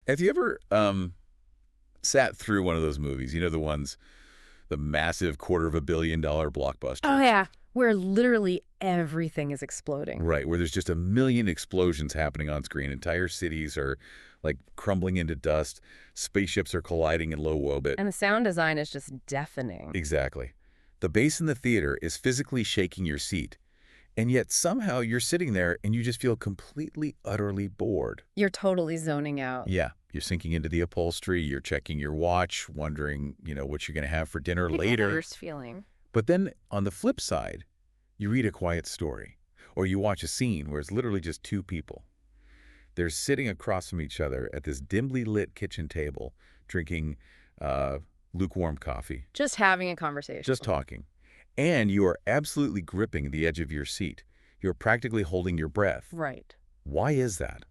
Have you ever sat through one of those movies? You know, the ones, the massive $250 million Oh, blockbusters. yeah. Where literally everything is exploding. Right, where there's just a million explosions happening on screen. Entire cities are like crumbling into dust. Spaceships are colliding in low orbit. And the sound design is just deafening. Exactly. The bass in the theater is physically shaking your seat. And yet somehow you're sitting there and you just feel completely, utterly bored. You're totally zoning out. Yeah, you're sinking into the upholstery, you're checking your watch, wondering, what you're going to have for dinner Pretty later. worst feeling. But then on the flip side, you read a quiet story, or you watch a scene where it's literally just two people. They're sitting across from each other at this dimly lit kitchen table, drinking lukewarm coffee, Just having a conversation. just talking. And you are absolutely gripping the edge of your seat. You're practically holding your breath. Right. Why is that?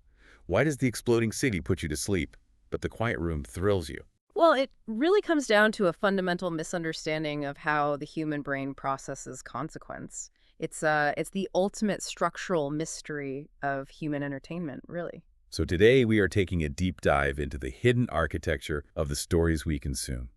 Why does the exploding city put you to sleep, but the quiet room thrills you? Well, it really comes down to a fundamental misunderstanding of how the human brain processes consequence. It's the ultimate structural mystery of human entertainment, really. So today we are taking a deep dive into the hidden architecture of the stories we consume.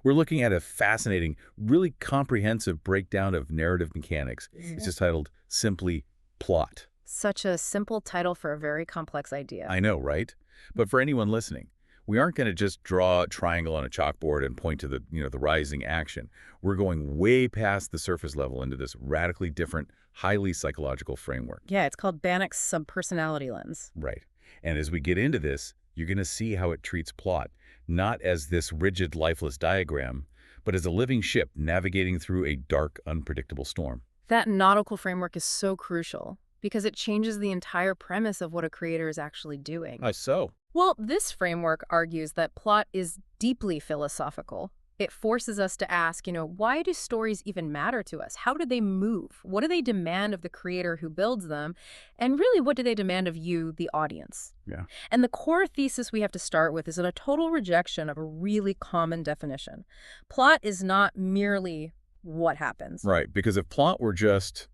We're looking at a fascinating, really comprehensive breakdown of narrative mechanics. It's just titled simply Plot. Such a simple title for a very complex idea. I know, right? But for anyone listening, we aren't going to just draw a triangle on a chalkboard and point to the rising action. We're going way past the surface level into this radically different, highly psychological framework. Yeah, it's called Bannock's subpersonality lens. Right. And as we get into this, you're going to see how it treats plot, not as this rigid, lifeless diagram, but as a living ship navigating through a dark, unpredictable storm. That nautical framework is so crucial because it changes the entire premise of what a creator is actually doing. So? Well, this framework argues that plot is deeply philosophical. It forces us to ask, why do stories even matter to us? How do they move? What do they demand of the creator who builds them? And really, what do they demand of you, the audience? Yeah. And the core thesis we have to start with is a total rejection of a really common definition. Plot is not merely what happens. Right, because if plot were just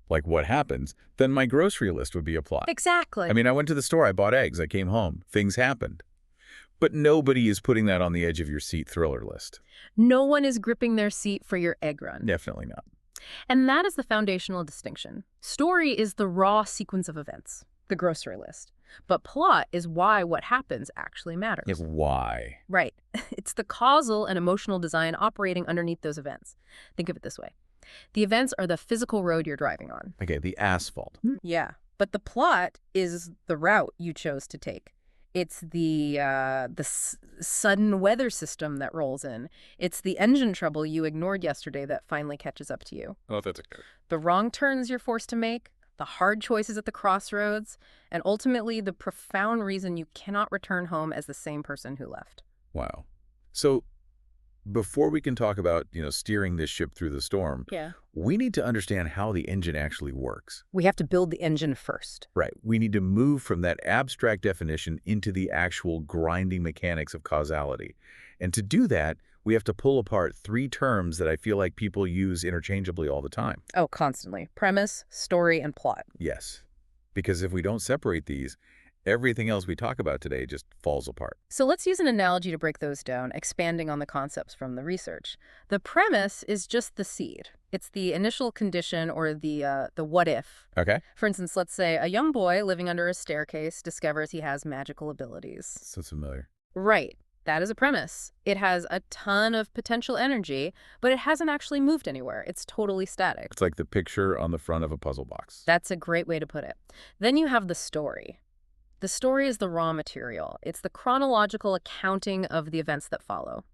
like what happens, then my grocery list would be a plot. Exactly. I mean, I went to the store, I bought eggs, I came home, things happened. But nobody is putting that on the edge of your seat thriller list. No one is gripping their seat for your egg run. Definitely not. And that is the foundational distinction. Story is the raw sequence of events, the grocery list. But plot is why what happens actually matters. It's why. Right. It's the causal and emotional design operating underneath those events. Think of it this way. The events are the physical road you're driving on. Okay, the asphalt. Yeah. But the plot is the route you chose to take. It's the sudden weather system that rolls in. It's the engine trouble you ignored yesterday that finally catches up to you. Oh, that's okay. The wrong turns you're forced to make, the hard choices at the crossroads, and ultimately the profound reason you cannot return home as the same person who left. Wow. So before we can talk about, steering this ship through the storm, Yeah. we need to understand how the engine actually works. We have to build the engine first. Right. We need to move from that abstract definition into the actual grinding mechanics of causality. And to do that, we have to pull apart three terms that I feel like people use interchangeably all the time. Oh, constantly. Premise, story, and plot. Yes. Because if we don't separate these, everything else we talk about today just falls apart. So let's use an analogy to break those down, expanding on the concepts from the research. The premise is just the seed. It's the initial condition or the what if. Okay. For instance, let's say a young boy living under a staircase discovers he has magical abilities. So familiar. Right. That is a premise. It has a ton of potential energy, but it hasn't actually moved anywhere. It's totally static. It's like the picture on the front of a puzzle box. That's a great way to put it. Then you have the story. The story is the raw material. It's the chronological accounting of the events that follow.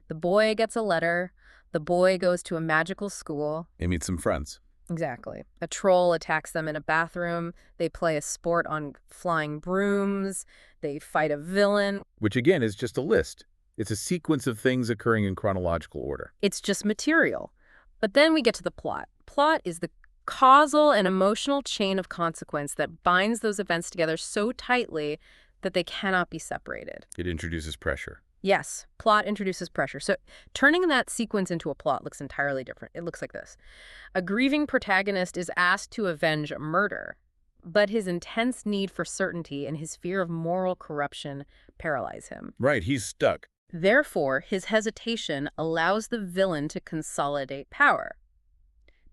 The boy gets a letter. The boy goes to a magical school. It meets some friends. Exactly. A troll attacks them in a bathroom. They play a sport on flying brooms. They fight a villain. Which again is just a list. It's a sequence of things occurring in chronological order. It's just material. But then we get to the plot. Plot is the causal and emotional chain of consequence that binds those events together so tightly that they cannot be separated. It introduces pressure. Yes, plot introduces pressure. So turning that sequence into a plot looks entirely different. It looks like this. A grieving protagonist is asked to avenge a murder. But his intense need for certainty and his fear of moral corruption paralyze him. Right, he's stuck. Therefore, his hesitation allows the villain to consolidate power.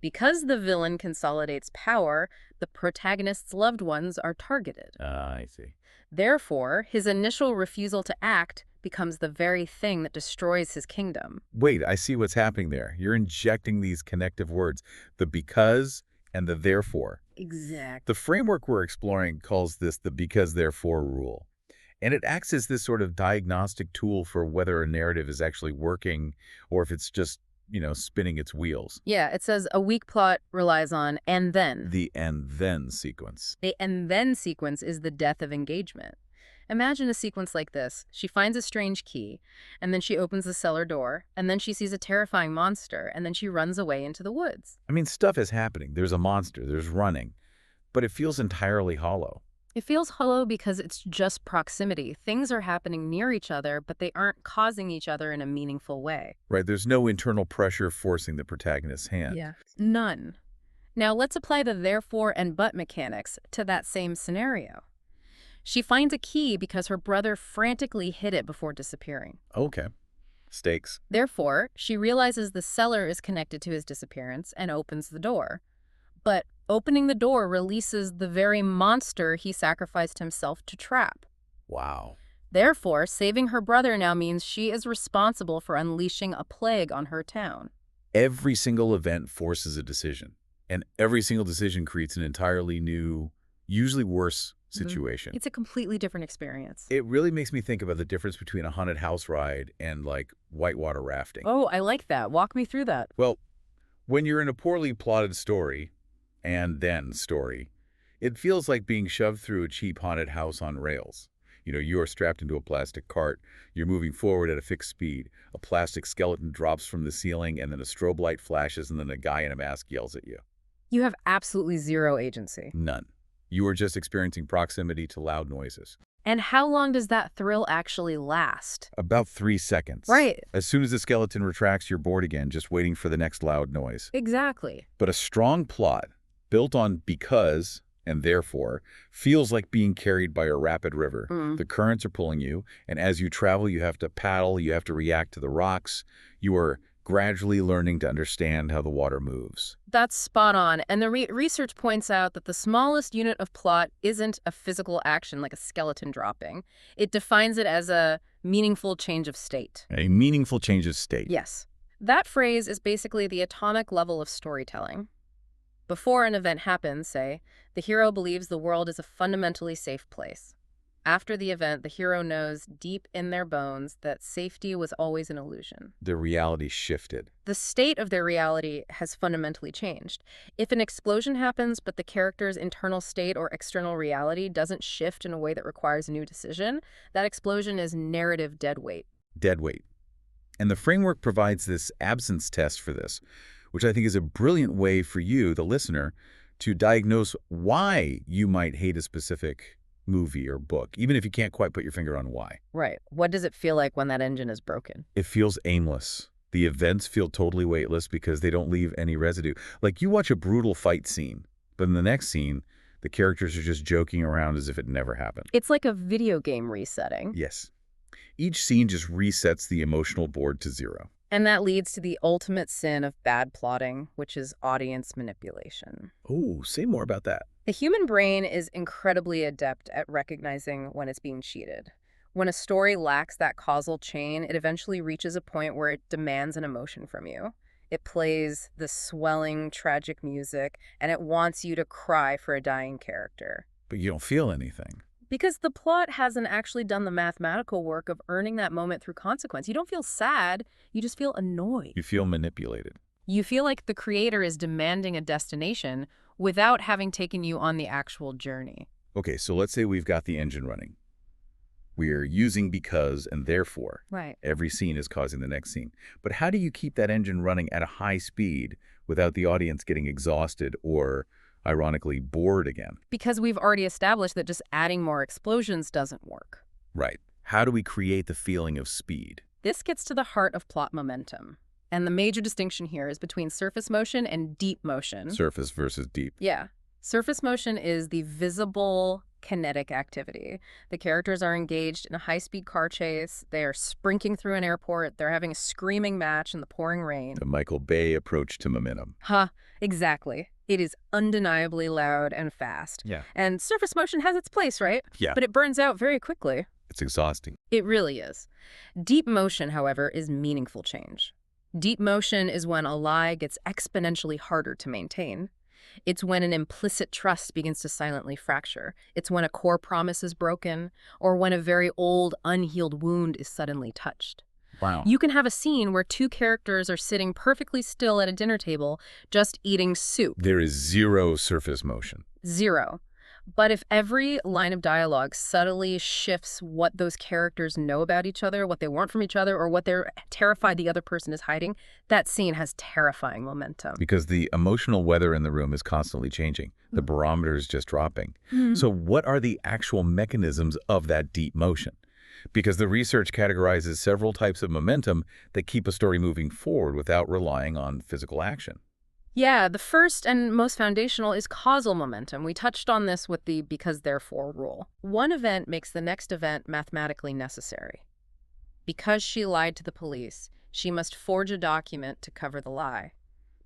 Because the villain consolidates power, the protagonist's loved ones are targeted. I see. Therefore, his initial refusal to act becomes the very thing that destroys his kingdom. Wait, I see what's happening there. You're injecting these connective words, the because and the therefore. Exactly. The framework we're exploring calls this the because therefore rule. And it acts as this sort of diagnostic tool for whether a narrative is actually working or if it's just, spinning its wheels. Yeah, it says a weak plot relies on and then. The and then sequence. The and then sequence is the death of engagement. Imagine a sequence like this. She finds a strange key, and then she opens the cellar door, and then she sees a terrifying monster, and then she runs away into the woods. I mean, stuff is happening. There's a monster, there's running, but it feels entirely hollow. It feels hollow because it's just proximity. Things are happening near each other, but they aren't causing each other in a meaningful way. Right, there's no internal pressure forcing the protagonist's hand. Yeah. None. Now let's apply the therefore and but mechanics to that same scenario. She finds a key because her brother frantically hid it before disappearing. Okay. Stakes. Therefore, she realizes the cellar is connected to his disappearance and opens the door. But opening the door releases the very monster he sacrificed himself to trap. Wow. Therefore, saving her brother now means she is responsible for unleashing a plague on her town. Every single event forces a decision, and every single decision creates an entirely new, usually worse situation. It's a completely different experience. It really makes me think about the difference between a haunted house ride and, like, whitewater rafting. Oh, I like that. Walk me through that. Well, when you're in a poorly plotted story, and then story, it feels like being shoved through a cheap haunted house on rails. You are strapped into a plastic cart, you're moving forward at a fixed speed, a plastic skeleton drops from the ceiling, and then a strobe light flashes, and then a guy in a mask yells at you. You have absolutely zero agency. None. You are just experiencing proximity to loud noises. And how long does that thrill actually last? About 3 seconds. Right. As soon as the skeleton retracts, you're bored again, just waiting for the next loud noise. Exactly. But a strong plot, built on because and therefore, feels like being carried by a rapid river. The currents are pulling you, and as you travel, you have to paddle, you have to react to the rocks. You are gradually learning to understand how the water moves. That's spot on. And the research points out that the smallest unit of plot isn't a physical action like a skeleton dropping. It defines it as a meaningful change of state. A meaningful change of state. Yes. That phrase is basically the atomic level of storytelling. Before an event happens, say, the hero believes the world is a fundamentally safe place. After the event, the hero knows deep in their bones that safety was always an illusion. The reality shifted. The state of their reality has fundamentally changed. If an explosion happens, but the character's internal state or external reality doesn't shift in a way that requires a new decision, that explosion is narrative deadweight. Deadweight. And the framework provides this absence test for this, which I think is a brilliant way for you, the listener, to diagnose why you might hate a specific movie or book, even if you can't quite put your finger on why. Right. What does it feel like when that engine is broken? It feels aimless. The events feel totally weightless because they don't leave any residue. Like you watch a brutal fight scene, but in the next scene, the characters are just joking around as if it never happened. It's like a video game resetting. Yes. Each scene just resets the emotional board to zero. And that leads to the ultimate sin of bad plotting, which is audience manipulation. Oh, say more about that. The human brain is incredibly adept at recognizing when it's being cheated. When a story lacks that causal chain, it eventually reaches a point where it demands an emotion from you. It plays the swelling, tragic music, and it wants you to cry for a dying character. But you don't feel anything. Because the plot hasn't actually done the mathematical work of earning that moment through consequence. You don't feel sad, you just feel annoyed. You feel manipulated. You feel like the creator is demanding a destination without having taken you on the actual journey. Okay, so let's say we've got the engine running. We're using because and therefore. Right. Every scene is causing the next scene. But how do you keep that engine running at a high speed without the audience getting exhausted or, ironically, bored again? Because we've already established that just adding more explosions doesn't work. Right. How do we create the feeling of speed? This gets to the heart of plot momentum. And the major distinction here is between surface motion and deep motion. Surface versus deep. Yeah. Surface motion is the visible kinetic activity. The characters are engaged in a high-speed car chase. They are sprinting through an airport. They're having a screaming match in the pouring rain. The Michael Bay approach to momentum. Exactly. It is undeniably loud and fast. Yeah. And surface motion has its place, right? Yeah. But it burns out very quickly. It's exhausting. It really is. Deep motion, however, is meaningful change. Deep motion is when a lie gets exponentially harder to maintain. It's when an implicit trust begins to silently fracture. It's when a core promise is broken, or when a very old, unhealed wound is suddenly touched. Wow. You can have a scene where two characters are sitting perfectly still at a dinner table, just eating soup. There is zero surface motion. Zero. But if every line of dialogue subtly shifts what those characters know about each other, what they want from each other, or what they're terrified the other person is hiding, that scene has terrifying momentum. Because the emotional weather in the room is constantly changing. The barometer is just dropping. So what are the actual mechanisms of that deep motion? Because the research categorizes several types of momentum that keep a story moving forward without relying on physical action. Yeah, the first and most foundational is causal momentum. We touched on this with the because therefore rule. One event makes the next event mathematically necessary. Because she lied to the police, she must forge a document to cover the lie.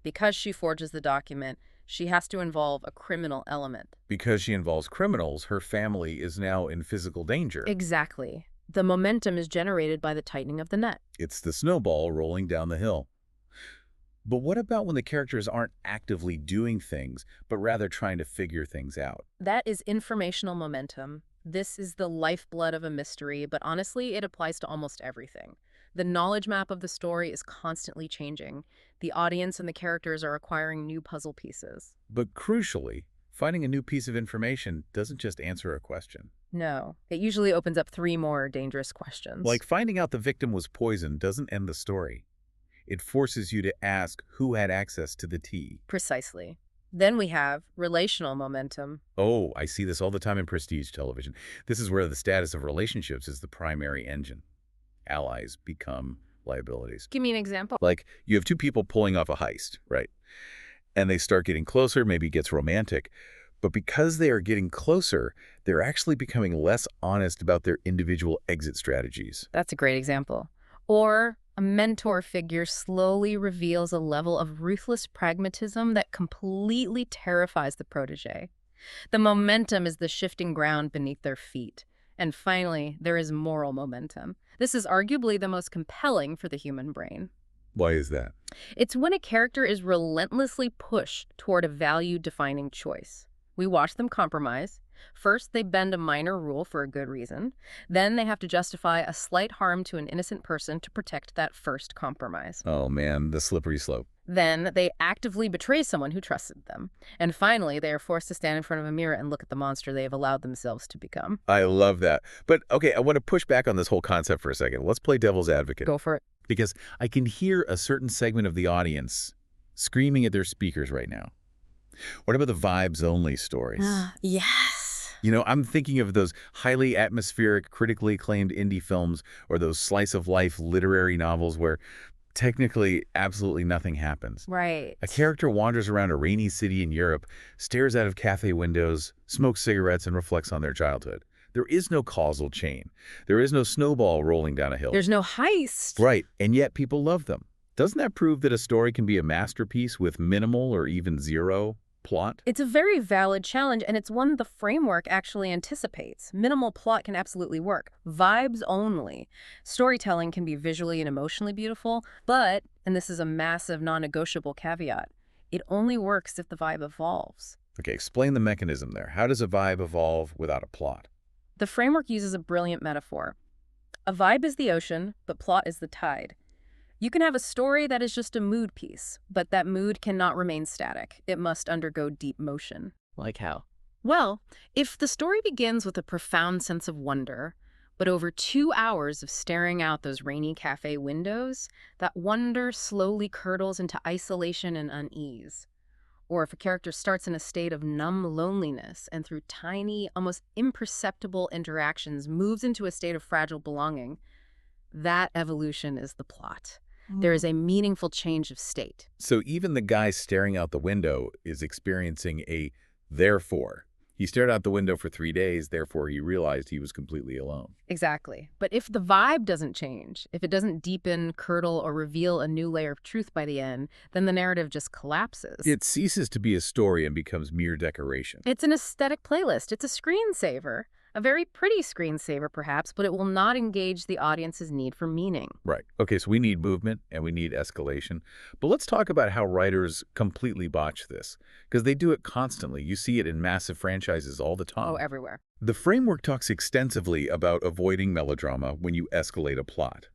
Because she forges the document, she has to involve a criminal element. Because she involves criminals, her family is now in physical danger. Exactly. The momentum is generated by the tightening of the net. It's the snowball rolling down the hill. But what about when the characters aren't actively doing things, but rather trying to figure things out? That is informational momentum. This is the lifeblood of a mystery, but honestly, it applies to almost everything. The knowledge map of the story is constantly changing. The audience and the characters are acquiring new puzzle pieces. But crucially, finding a new piece of information doesn't just answer a question. No, it usually opens up 3 more dangerous questions. Like finding out the victim was poisoned doesn't end the story. It forces you to ask who had access to the tea. Precisely. Then we have relational momentum. Oh, I see this all the time in prestige television. This is where the status of relationships is the primary engine. Allies become liabilities. Give me an example. Like, you have two people pulling off a heist, right? And they start getting closer, maybe it gets romantic. But because they are getting closer, they're actually becoming less honest about their individual exit strategies. That's a great example. Or a mentor figure slowly reveals a level of ruthless pragmatism that completely terrifies the protege. The momentum is the shifting ground beneath their feet. And finally, there is moral momentum. This is arguably the most compelling for the human brain. Why is that? It's when a character is relentlessly pushed toward a value-defining choice. We watch them compromise. First, they bend a minor rule for a good reason. Then they have to justify a slight harm to an innocent person to protect that first compromise. Oh man, the slippery slope. Then they actively betray someone who trusted them. And finally, they are forced to stand in front of a mirror and look at the monster they have allowed themselves to become. I love that. But okay, I want to push back on this whole concept for a second. Let's play devil's advocate. Go for it. Because I can hear a certain segment of the audience screaming at their speakers right now. What about the vibes-only stories? Yes. You know, I'm thinking of those highly atmospheric, critically acclaimed indie films or those slice-of-life literary novels where technically absolutely nothing happens. Right. A character wanders around a rainy city in Europe, stares out of cafe windows, smokes cigarettes, and reflects on their childhood. There is no causal chain. There is no snowball rolling down a hill. There's no heist. Right, and yet people love them. Doesn't that prove that a story can be a masterpiece with minimal or even zero plot? It's a very valid challenge, and it's one the framework actually anticipates. Minimal plot can absolutely work. Vibes only. Storytelling can be visually and emotionally beautiful, but, and this is a massive non-negotiable caveat, it only works if the vibe evolves. Okay, explain the mechanism there. How does a vibe evolve without a plot? The framework uses a brilliant metaphor. A vibe is the ocean, but plot is the tide. You can have a story that is just a mood piece, but that mood cannot remain static. It must undergo deep motion. Like how? Well, if the story begins with a profound sense of wonder, but over 2 hours of staring out those rainy cafe windows, that wonder slowly curdles into isolation and unease. Or if a character starts in a state of numb loneliness and through tiny, almost imperceptible interactions moves into a state of fragile belonging, that evolution is the plot. There is a meaningful change of state. So even the guy staring out the window is experiencing a Therefore, he stared out the window for 3 days, therefore he realized he was completely alone. Exactly. But if the vibe doesn't change, if it doesn't deepen, curdle, or reveal a new layer of truth by the end, then the narrative just collapses. It ceases to be a story and becomes mere decoration. It's an aesthetic playlist. It's a screensaver. A very pretty screensaver, perhaps, but it will not engage the audience's need for meaning. Right. Okay, so we need movement and we need escalation. But let's talk about how writers completely botch this, because they do it constantly. You see it in massive franchises all the time. Oh, everywhere. The framework talks extensively about avoiding melodrama when you escalate a plot,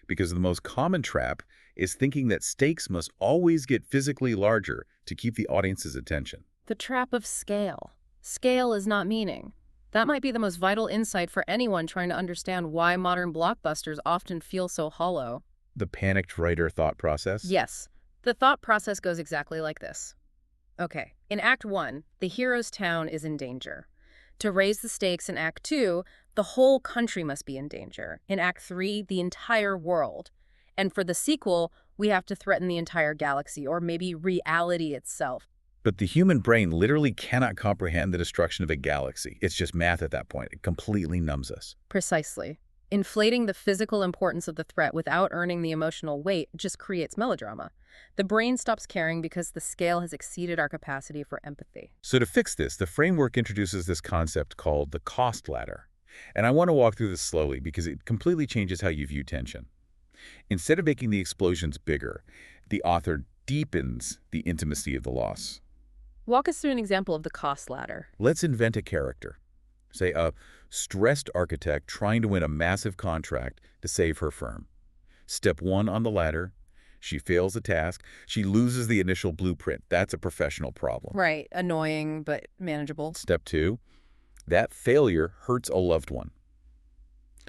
because the most common trap is thinking that stakes must always get physically larger to keep the audience's attention. The trap of scale. Scale is not meaning. That might be the most vital insight for anyone trying to understand why modern blockbusters often feel so hollow. The panicked writer thought process? Yes, the thought process goes exactly like this. Okay, in Act 1, the hero's town is in danger. To raise the stakes in Act 2, the whole country must be in danger. In Act 3, the entire world. And for the sequel, we have to threaten the entire galaxy, or maybe reality itself. But the human brain literally cannot comprehend the destruction of a galaxy. It's just math at that point. It completely numbs us. Precisely. Inflating the physical importance of the threat without earning the emotional weight just creates melodrama. The brain stops caring because the scale has exceeded our capacity for empathy. So to fix this, the framework introduces this concept called the cost ladder. And I want to walk through this slowly because it completely changes how you view tension. Instead of making the explosions bigger, the author deepens the intimacy of the loss. Walk us through an example of the cost ladder. Let's invent a character. Say a stressed architect trying to win a massive contract to save her firm. Step 1 on the ladder, she fails the task. She loses the initial blueprint. That's a professional problem. Right. Annoying, but manageable. Step 2, that failure hurts a loved one.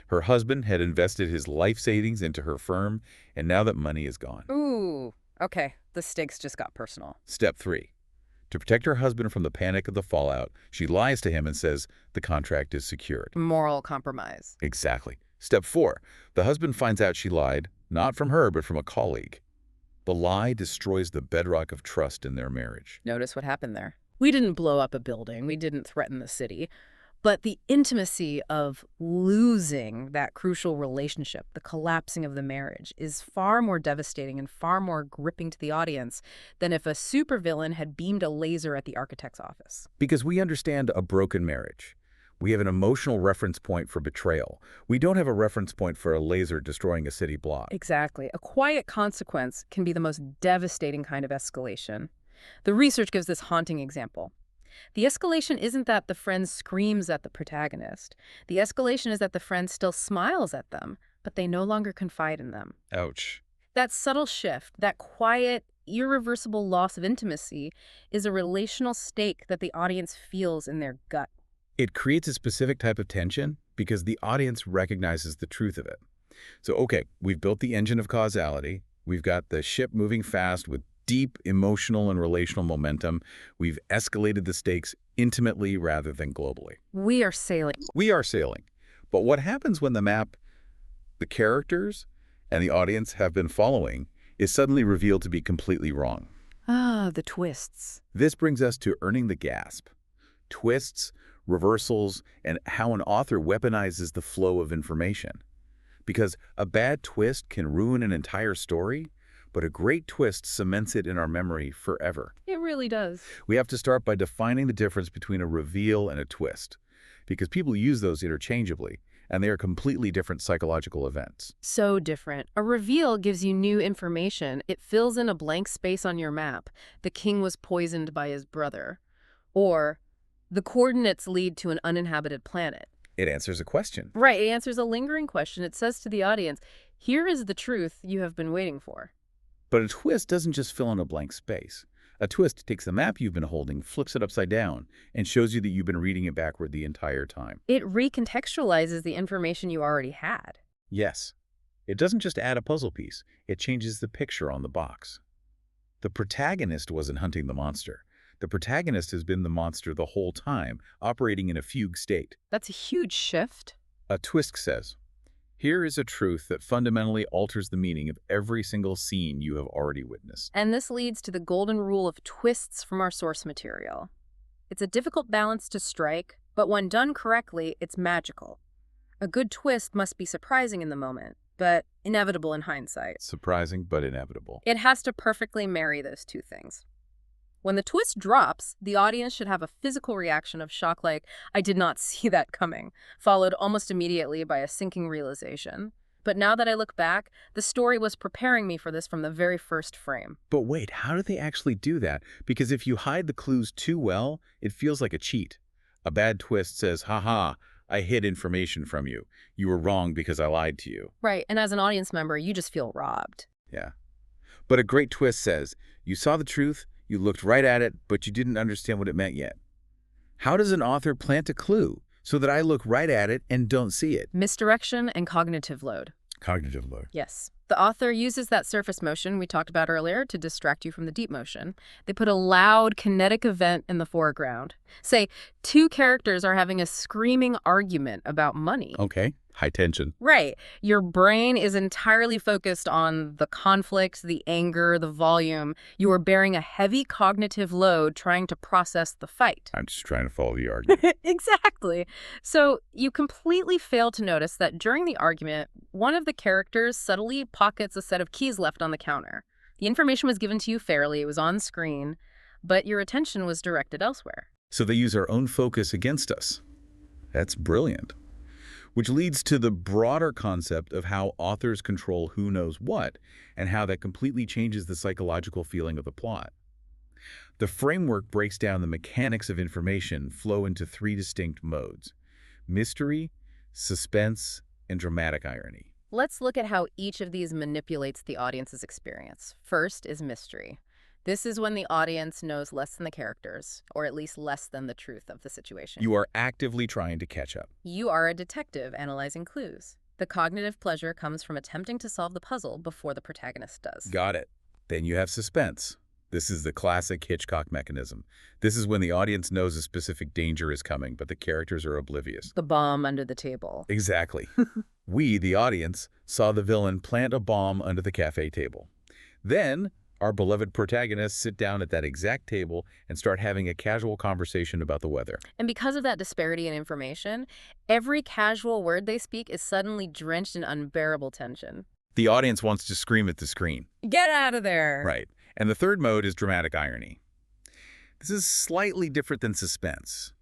Her husband had invested his life savings into her firm, and now that money is gone. Ooh, okay. The stakes just got personal. Step 3, to protect her husband from the panic of the fallout, she lies to him and says the contract is secured. Moral compromise. Exactly. Step 4, the husband finds out she lied, not from her, but from a colleague. The lie destroys the bedrock of trust in their marriage. Notice what happened there. We didn't blow up a building. We didn't threaten the city. But the intimacy of losing that crucial relationship, the collapsing of the marriage, is far more devastating and far more gripping to the audience than if a supervillain had beamed a laser at the architect's office. Because we understand a broken marriage. We have an emotional reference point for betrayal. We don't have a reference point for a laser destroying a city block. Exactly. A quiet consequence can be the most devastating kind of escalation. The research gives this haunting example. The escalation isn't that the friend screams at the protagonist. The escalation is that the friend still smiles at them, but they no longer confide in them. Ouch. That subtle shift, that quiet, irreversible loss of intimacy, is a relational stake that the audience feels in their gut. It creates a specific type of tension because the audience recognizes the truth of it. So, okay, we've built the engine of causality. We've got the ship moving fast with deep emotional and relational momentum. We've escalated the stakes intimately rather than globally. We are sailing. We are sailing. But what happens when the map, the characters, and the audience have been following is suddenly revealed to be completely wrong? Ah, the twists. This brings us to earning the gasp. Twists, reversals, and how an author weaponizes the flow of information. Because a bad twist can ruin an entire story, but a great twist cements it in our memory forever. It really does. We have to start by defining the difference between a reveal and a twist, because people use those interchangeably, and they are completely different psychological events. So different. A reveal gives you new information. It fills in a blank space on your map. The king was poisoned by his brother. Or the coordinates lead to an uninhabited planet. It answers a question. Right, it answers a lingering question. It says to the audience, here is the truth you have been waiting for. But a twist doesn't just fill in a blank space. A twist takes the map you've been holding, flips it upside down, and shows you that you've been reading it backward the entire time. It recontextualizes the information you already had. Yes. It doesn't just add a puzzle piece. It changes the picture on the box. The protagonist wasn't hunting the monster. The protagonist has been the monster the whole time, operating in a fugue state. That's a huge shift. A twist says, here is a truth that fundamentally alters the meaning of every single scene you have already witnessed. And this leads to the golden rule of twists from our source material. It's a difficult balance to strike, but when done correctly, it's magical. A good twist must be surprising in the moment, but inevitable in hindsight. Surprising, but inevitable. It has to perfectly marry those two things. When the twist drops, the audience should have a physical reaction of shock like, I did not see that coming, followed almost immediately by a sinking realization. But now that I look back, the story was preparing me for this from the very first frame. But wait, how do they actually do that? Because if you hide the clues too well, it feels like a cheat. A bad twist says, haha, I hid information from you. You were wrong because I lied to you. Right, and as an audience member, you just feel robbed. Yeah. But a great twist says, you saw the truth, you looked right at it, but you didn't understand what it meant yet. How does an author plant a clue so that I look right at it and don't see it? Misdirection and cognitive load. Cognitive load. Yes. The author uses that surface motion we talked about earlier to distract you from the deep motion. They put a loud, kinetic event in the foreground. Say, two characters are having a screaming argument about money. Okay. High tension. Right. Your brain is entirely focused on the conflict, the anger, the volume. You are bearing a heavy cognitive load trying to process the fight. I'm just trying to follow the argument. Exactly. So you completely fail to notice that during the argument, one of the characters subtly pockets a set of keys left on the counter. The information was given to you fairly, it was on screen, but your attention was directed elsewhere. So they use our own focus against us. That's brilliant. Which leads to the broader concept of how authors control who knows what and how that completely changes the psychological feeling of the plot. The framework breaks down the mechanics of information flow into three distinct modes: mystery, suspense, and dramatic irony. Let's look at how each of these manipulates the audience's experience. First is mystery. This is when the audience knows less than the characters, or at least less than the truth of the situation. You are actively trying to catch up. You are a detective analyzing clues. The cognitive pleasure comes from attempting to solve the puzzle before the protagonist does. Got it. Then you have suspense. This is the classic Hitchcock mechanism. This is when the audience knows a specific danger is coming, but the characters are oblivious. The bomb under the table. Exactly. We, the audience, saw the villain plant a bomb under the cafe table. Then our beloved protagonists sit down at that exact table and start having a casual conversation about the weather. And because of that disparity in information, every casual word they speak is suddenly drenched in unbearable tension. The audience wants to scream at the screen. Get out of there! Right. And the third mode is dramatic irony. This is slightly different than suspense.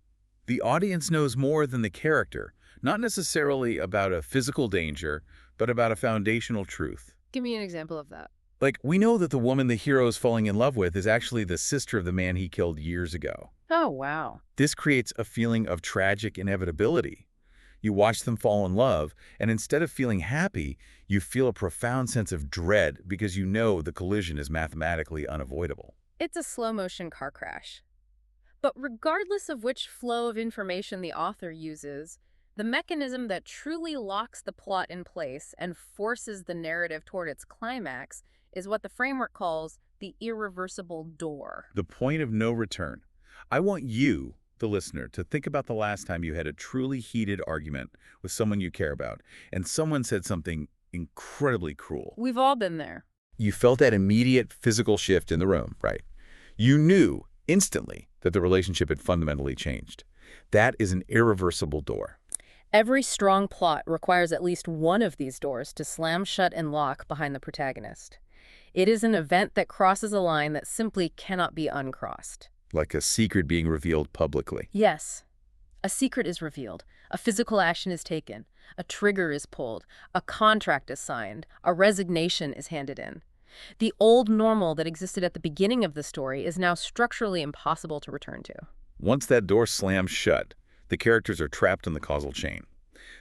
The audience knows more than the character, not necessarily about a physical danger, but about a foundational truth. Give me an example of that. Like, we know that the woman the hero is falling in love with is actually the sister of the man he killed years ago. Oh, wow. This creates a feeling of tragic inevitability. You watch them fall in love, and instead of feeling happy, you feel a profound sense of dread because you know the collision is mathematically unavoidable. It's a slow-motion car crash. But regardless of which flow of information the author uses, the mechanism that truly locks the plot in place and forces the narrative toward its climax is what the framework calls the irreversible door. The point of no return. I want you, the listener, to think about the last time you had a truly heated argument with someone you care about, and someone said something incredibly cruel. We've all been there. You felt that immediate physical shift in the room, right? You knew instantly that the relationship had fundamentally changed. That is an irreversible door. Every strong plot requires at least one of these doors to slam shut and lock behind the protagonist. It is an event that crosses a line that simply cannot be uncrossed. Like a secret being revealed publicly. Yes. A secret is revealed. A physical action is taken. A trigger is pulled. A contract is signed. A resignation is handed in. The old normal that existed at the beginning of the story is now structurally impossible to return to. Once that door slams shut, the characters are trapped in the causal chain.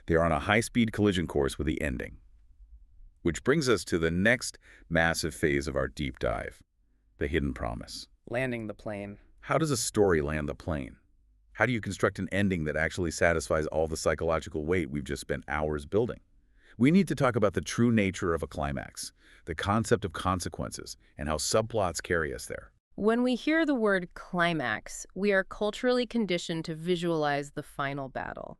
They are on a high-speed collision course with the ending. Which brings us to the next massive phase of our deep dive, the hidden promise. Landing the plane. How does a story land the plane? How do you construct an ending that actually satisfies all the psychological weight we've just spent hours building? We need to talk about the true nature of a climax, the concept of consequences, and how subplots carry us there. When we hear the word climax, we are culturally conditioned to visualize the final battle.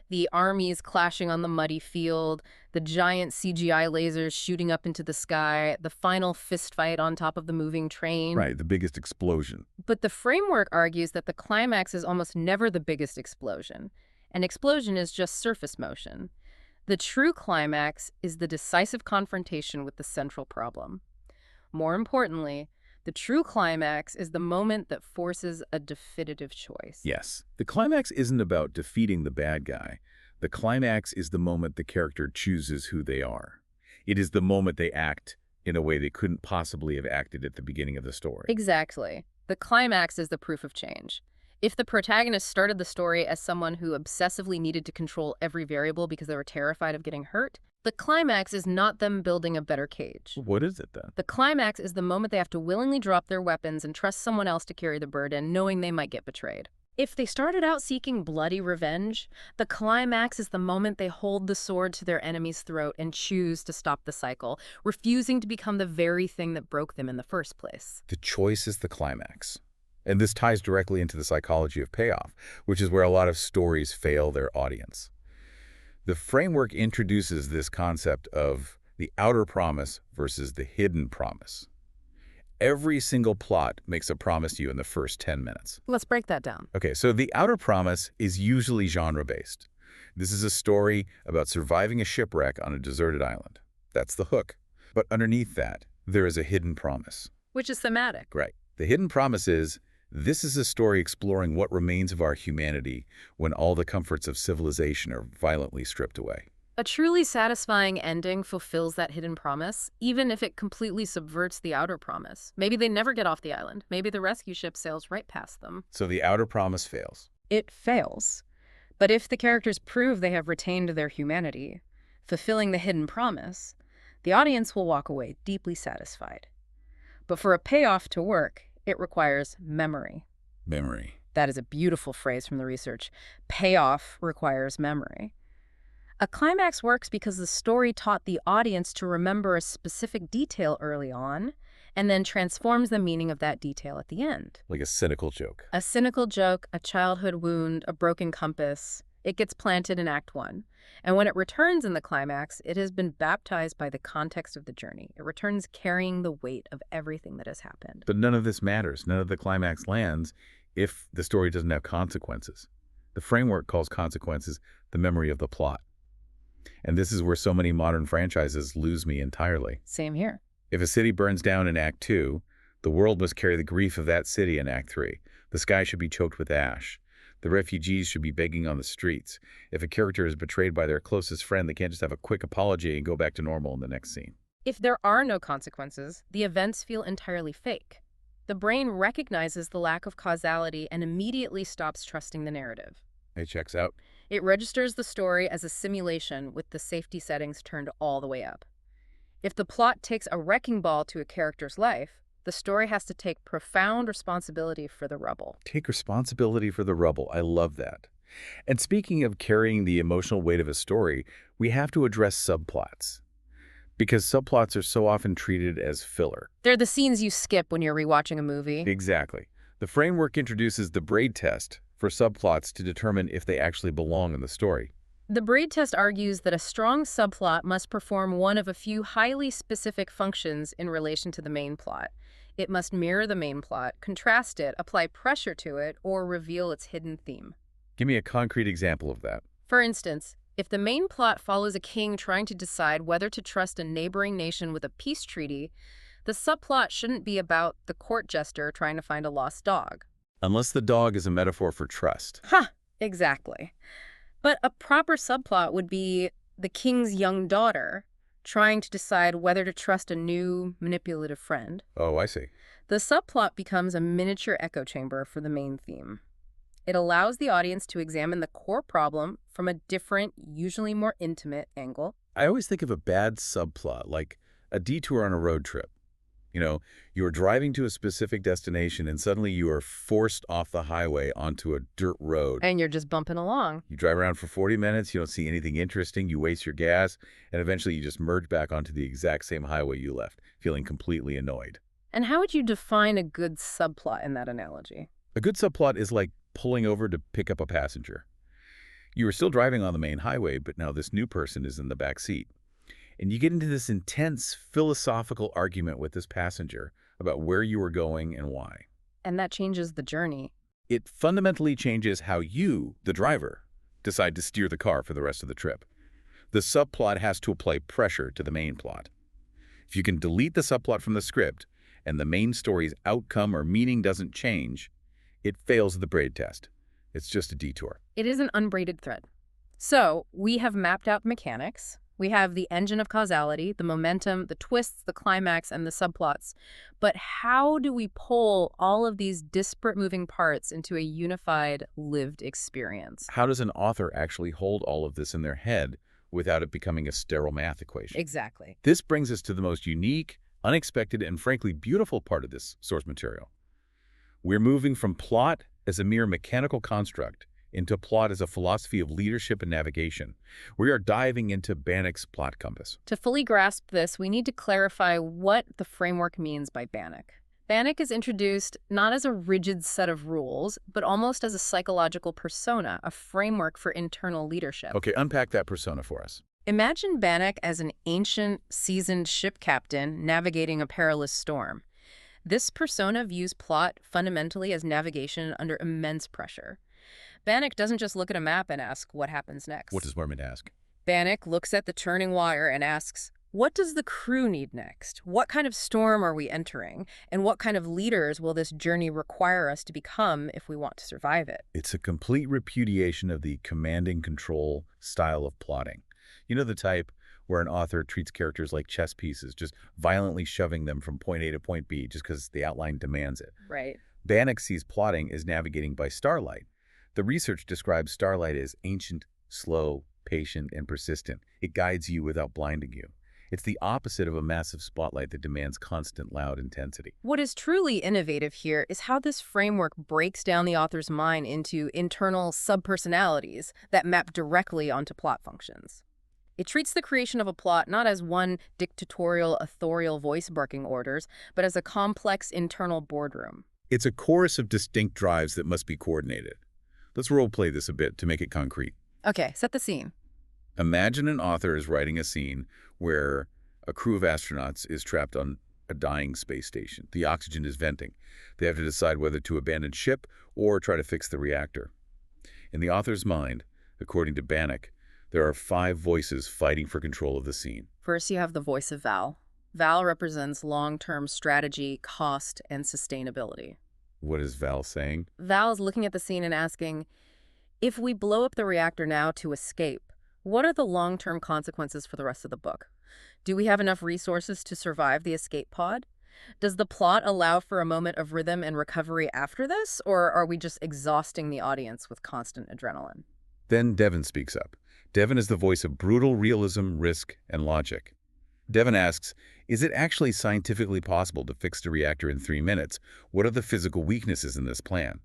The armies clashing on the muddy field, the giant CGI lasers shooting up into the sky, the final fistfight on top of the moving train. Right, the biggest explosion. But the framework argues that the climax is almost never the biggest explosion. An explosion is just surface motion. The true climax is the decisive confrontation with the central problem. More importantly, the true climax is the moment that forces a definitive choice. Yes. The climax isn't about defeating the bad guy. The climax is the moment the character chooses who they are. It is the moment they act in a way they couldn't possibly have acted at the beginning of the story. Exactly. The climax is the proof of change. If the protagonist started the story as someone who obsessively needed to control every variable because they were terrified of getting hurt, the climax is not them building a better cage. What is it then? The climax is the moment they have to willingly drop their weapons and trust someone else to carry the burden, knowing they might get betrayed. If they started out seeking bloody revenge, the climax is the moment they hold the sword to their enemy's throat and choose to stop the cycle, refusing to become the very thing that broke them in the first place. The choice is the climax. And this ties directly into the psychology of payoff, which is where a lot of stories fail their audience. The framework introduces this concept of the outer promise versus the hidden promise. Every single plot makes a promise to you in the first 10 minutes. Let's break that down. Okay, so the outer promise is usually genre-based. This is a story about surviving a shipwreck on a deserted island. That's the hook. But underneath that, there is a hidden promise. Which is thematic. Right. The hidden promise is, this is a story exploring what remains of our humanity when all the comforts of civilization are violently stripped away. A truly satisfying ending fulfills that hidden promise, even if it completely subverts the outer promise. Maybe they never get off the island. Maybe the rescue ship sails right past them. So the outer promise fails. It fails. But if the characters prove they have retained their humanity, fulfilling the hidden promise, the audience will walk away deeply satisfied. But for a payoff to work, it requires memory. Memory. That is a beautiful phrase from the research. Payoff requires memory. A climax works because the story taught the audience to remember a specific detail early on and then transforms the meaning of that detail at the end. Like a cynical joke. A cynical joke, a childhood wound, a broken compass. It gets planted in Act 1. And when it returns in the climax, it has been baptized by the context of the journey. It returns carrying the weight of everything that has happened. But none of this matters. None of the climax lands if the story doesn't have consequences. The framework calls consequences the memory of the plot. And this is where so many modern franchises lose me entirely. Same here. If a city burns down in Act 2, the world must carry the grief of that city in Act 3. The sky should be choked with ash. The refugees should be begging on the streets. If a character is betrayed by their closest friend, they can't just have a quick apology and go back to normal in the next scene. If there are no consequences, the events feel entirely fake. The brain recognizes the lack of causality and immediately stops trusting the narrative. It checks out. It registers the story as a simulation with the safety settings turned all the way up. If the plot takes a wrecking ball to a character's life, the story has to take profound responsibility for the rubble. Take responsibility for the rubble. I love that. And speaking of carrying the emotional weight of a story, we have to address subplots. Because subplots are so often treated as filler. They're the scenes you skip when you're rewatching a movie. Exactly. The framework introduces the Braid test for subplots to determine if they actually belong in the story. The Braid test argues that a strong subplot must perform one of a few highly specific functions in relation to the main plot. It must mirror the main plot, contrast it, apply pressure to it, or reveal its hidden theme. Give me a concrete example of that. For instance, if the main plot follows a king trying to decide whether to trust a neighboring nation with a peace treaty, the subplot shouldn't be about the court jester trying to find a lost dog. Unless the dog is a metaphor for trust. Ha! Exactly. But a proper subplot would be the king's young daughter trying to decide whether to trust a new, manipulative friend. Oh, I see. The subplot becomes a miniature echo chamber for the main theme. It allows the audience to examine the core problem from a different, usually more intimate angle. I always think of a bad subplot, like a detour on a road trip. You know, you're driving to a specific destination and suddenly you are forced off the highway onto a dirt road. And you're just bumping along. You drive around for 40 minutes, you don't see anything interesting, you waste your gas, and eventually you just merge back onto the exact same highway you left, feeling completely annoyed. And how would you define a good subplot in that analogy? A good subplot is like pulling over to pick up a passenger. You were still driving on the main highway, but now this new person is in the back seat. And you get into this intense philosophical argument with this passenger about where you were going and why. And that changes the journey. It fundamentally changes how you, the driver, decide to steer the car for the rest of the trip. The subplot has to apply pressure to the main plot. If you can delete the subplot from the script and the main story's outcome or meaning doesn't change, it fails the braid test. It's just a detour. It is an unbraided thread. So we have mapped out mechanics. We have the engine of causality, the momentum, the twists, the climax, and the subplots. But how do we pull all of these disparate moving parts into a unified, lived experience? How does an author actually hold all of this in their head without it becoming a sterile math equation? Exactly. This brings us to the most unique, unexpected, and frankly beautiful part of this source material. We're moving from plot as a mere mechanical construct into plot as a philosophy of leadership and navigation. We are diving into Bannock's plot compass. To fully grasp this, we need to clarify what the framework means by Bannock. Bannock is introduced not as a rigid set of rules, but almost as a psychological persona, a framework for internal leadership. Okay, unpack that persona for us. Imagine Bannock as an ancient, seasoned ship captain navigating a perilous storm. This persona views plot fundamentally as navigation under immense pressure. Bannock doesn't just look at a map and ask, what happens next? What does Merman ask? Bannock looks at the turning wire and asks, what does the crew need next? What kind of storm are we entering? And what kind of leaders will this journey require us to become if we want to survive it? It's a complete repudiation of the command and control style of plotting. You know, the type where an author treats characters like chess pieces, just violently shoving them from point A to point B just because the outline demands it. Right. Bannock sees plotting as navigating by starlight. The research describes starlight as ancient, slow, patient, and persistent. It guides you without blinding you. It's the opposite of a massive spotlight that demands constant, loud intensity. What is truly innovative here is how this framework breaks down the author's mind into internal subpersonalities that map directly onto plot functions. It treats the creation of a plot not as one dictatorial, authorial voice barking orders, but as a complex internal boardroom. It's a chorus of distinct drives that must be coordinated. Let's role-play this a bit to make it concrete. Okay, set the scene. Imagine an author is writing a scene where a crew of astronauts is trapped on a dying space station. The oxygen is venting. They have to decide whether to abandon ship or try to fix the reactor. In the author's mind, according to Bannock, there are 5 voices fighting for control of the scene. First, you have the voice of Val. Val represents long-term strategy, cost, and sustainability. What is Val saying? Val is looking at the scene and asking, if we blow up the reactor now to escape, what are the long-term consequences for the rest of the book? Do we have enough resources to survive the escape pod? Does the plot allow for a moment of rhythm and recovery after this, or are we just exhausting the audience with constant adrenaline? Then Devon speaks up. Devon is the voice of brutal realism, risk, and logic. Devon asks, is it actually scientifically possible to fix the reactor in 3 minutes? What are the physical weaknesses in this plan?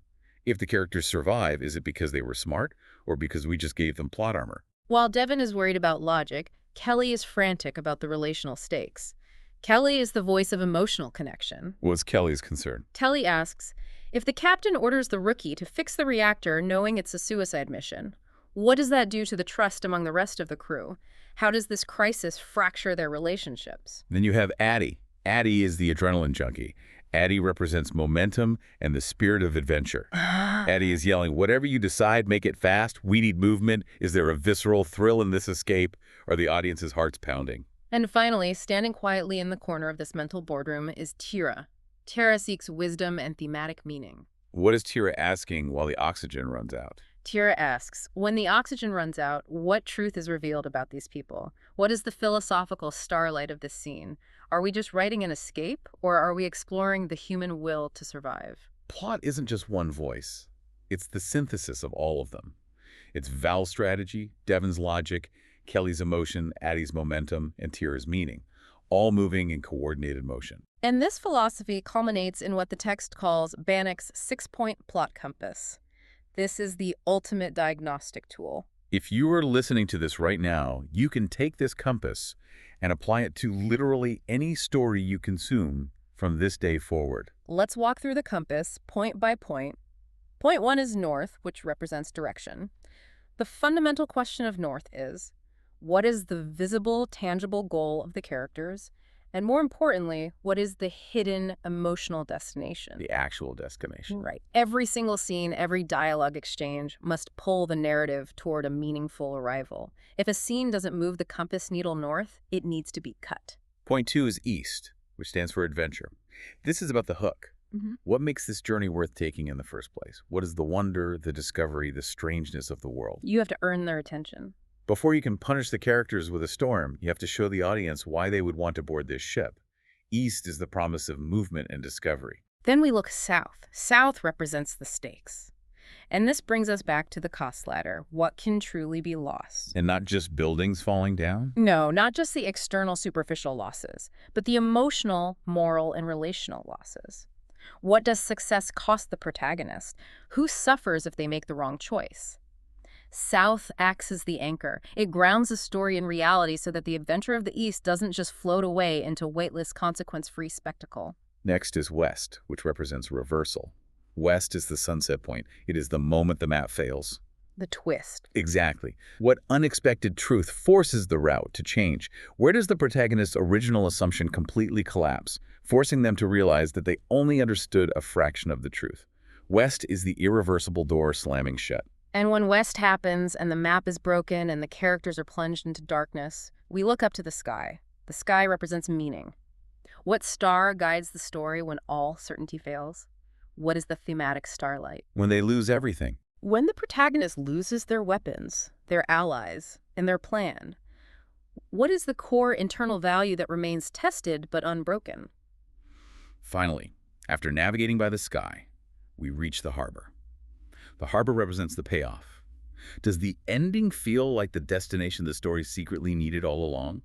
If the characters survive, is it because they were smart or because we just gave them plot armor? While Devon is worried about logic, Kelly is frantic about the relational stakes. Kelly is the voice of emotional connection. What's Kelly's concern? Kelly asks, if the captain orders the rookie to fix the reactor knowing it's a suicide mission, what does that do to the trust among the rest of the crew? How does this crisis fracture their relationships? Then you have Addie. Addie is the adrenaline junkie. Addie represents momentum and the spirit of adventure. Addie is yelling, whatever you decide, make it fast. We need movement. Is there a visceral thrill in this escape? Are the audience's hearts pounding? And finally, standing quietly in the corner of this mental boardroom is Tira. Tira seeks wisdom and thematic meaning. What is Tira asking while the oxygen runs out? Tira asks, when the oxygen runs out, what truth is revealed about these people? What is the philosophical starlight of this scene? Are we just writing an escape, or are we exploring the human will to survive? Plot isn't just one voice. It's the synthesis of all of them. It's Val's strategy, Devon's logic, Kelly's emotion, Addie's momentum, and Tira's meaning, all moving in coordinated motion. And this philosophy culminates in what the text calls Bannock's 6-point plot compass. This is the ultimate diagnostic tool. If you are listening to this right now, you can take this compass and apply it to literally any story you consume from this day forward. Let's walk through the compass point by point. Point 1 is north, which represents direction. The fundamental question of North is, what is the visible, tangible goal of the characters? And more importantly, what is the hidden emotional destination? The actual destination. Right. Every single scene, every dialogue exchange must pull the narrative toward a meaningful arrival. If a scene doesn't move the compass needle north, it needs to be cut. Point 2 is East, which stands for adventure. This is about the hook. What makes this journey worth taking in the first place? What is the wonder, the discovery, the strangeness of the world? You have to earn their attention. Before you can punish the characters with a storm, you have to show the audience why they would want to board this ship. East is the promise of movement and discovery. Then we look south. South represents the stakes. And this brings us back to the cost ladder. What can truly be lost? And not just buildings falling down? No, not just the external superficial losses, but the emotional, moral, and relational losses. What does success cost the protagonist? Who suffers if they make the wrong choice? South acts as the anchor. It grounds the story in reality so that the adventure of the East doesn't just float away into weightless, consequence-free spectacle. Next is West, which represents reversal. West is the sunset point. It is the moment the map fails. The twist. Exactly. What unexpected truth forces the route to change? Where does the protagonist's original assumption completely collapse, forcing them to realize that they only understood a fraction of the truth? West is the irreversible door slamming shut. And when West happens and the map is broken and the characters are plunged into darkness, we look up to the sky. The sky represents meaning. What star guides the story when all certainty fails? What is the thematic starlight? When they lose everything. When the protagonist loses their weapons, their allies, and their plan, what is the core internal value that remains tested but unbroken? Finally, after navigating by the sky, we reach the harbor. The harbor represents the payoff. Does the ending feel like the destination the story secretly needed all along?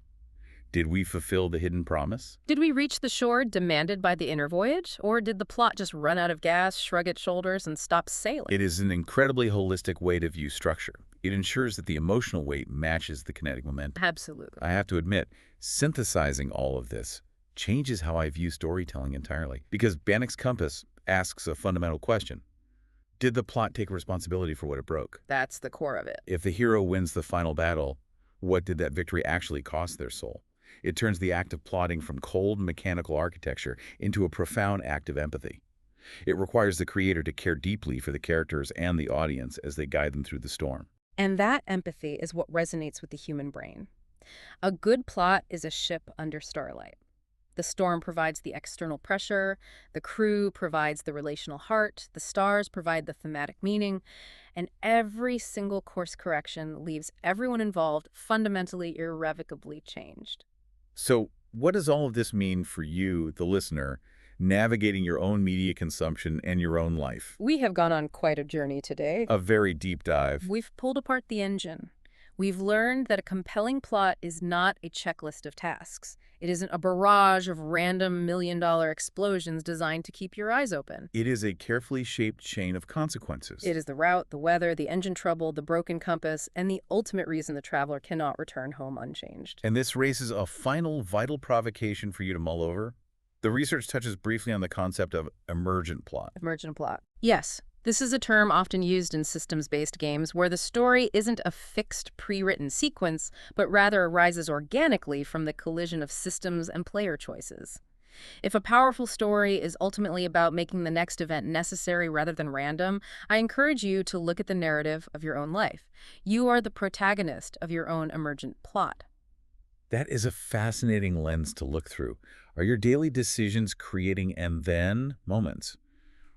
Did we fulfill the hidden promise? Did we reach the shore demanded by the inner voyage, or did the plot just run out of gas, shrug its shoulders, and stop sailing? It is an incredibly holistic way to view structure. It ensures that the emotional weight matches the kinetic momentum. Absolutely. I have to admit, synthesizing all of this changes how I view storytelling entirely, because Bannock's compass asks a fundamental question. Did the plot take responsibility for what it broke? That's the core of it. If the hero wins the final battle, what did that victory actually cost their soul? It turns the act of plotting from cold mechanical architecture into a profound act of empathy. It requires the creator to care deeply for the characters and the audience as they guide them through the storm. And that empathy is what resonates with the human brain. A good plot is a ship under starlight. The storm provides the external pressure, the crew provides the relational heart, the stars provide the thematic meaning, and every single course correction leaves everyone involved fundamentally, irrevocably changed. So what does all of this mean for you, the listener, navigating your own media consumption and your own life? We have gone on quite a journey today. A very deep dive. We've pulled apart the engine. We've learned that a compelling plot is not a checklist of tasks. It isn't a barrage of random million-dollar explosions designed to keep your eyes open. It is a carefully shaped chain of consequences. It is the route, the weather, the engine trouble, the broken compass, and the ultimate reason the traveler cannot return home unchanged. And this raises a final vital provocation for you to mull over. The research touches briefly on the concept of emergent plot. Emergent plot. Yes. This is a term often used in systems-based games where the story isn't a fixed, pre-written sequence, but rather arises organically from the collision of systems and player choices. If a powerful story is ultimately about making the next event necessary rather than random, I encourage you to look at the narrative of your own life. You are the protagonist of your own emergent plot. That is a fascinating lens to look through. Are your daily decisions creating and then moments?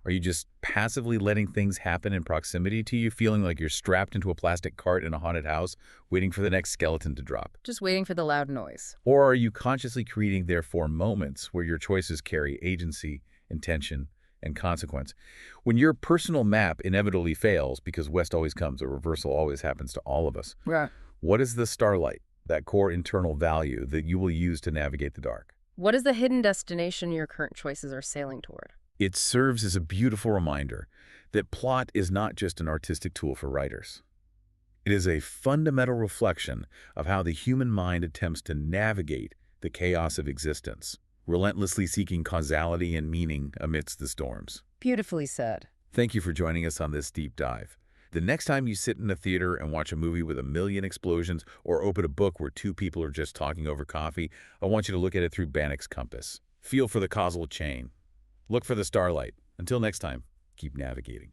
Are you just passively letting things happen in proximity to you, feeling like you're strapped into a plastic cart in a haunted house, waiting for the next skeleton to drop? Just waiting for the loud noise. Or are you consciously creating, therefore, moments where your choices carry agency, intention, and consequence? When your personal map inevitably fails, because West always comes, a reversal always happens to all of us, Right. what is the starlight, that core internal value that you will use to navigate the dark? What is the hidden destination your current choices are sailing toward? It serves as a beautiful reminder that plot is not just an artistic tool for writers. It is a fundamental reflection of how the human mind attempts to navigate the chaos of existence, relentlessly seeking causality and meaning amidst the storms. Beautifully said. Thank you for joining us on this deep dive. The next time you sit in a theater and watch a movie with a million explosions or open a book where two people are just talking over coffee, I want you to look at it through Bannock's compass. Feel for the causal chain. Look for the starlight. Until next time, keep navigating.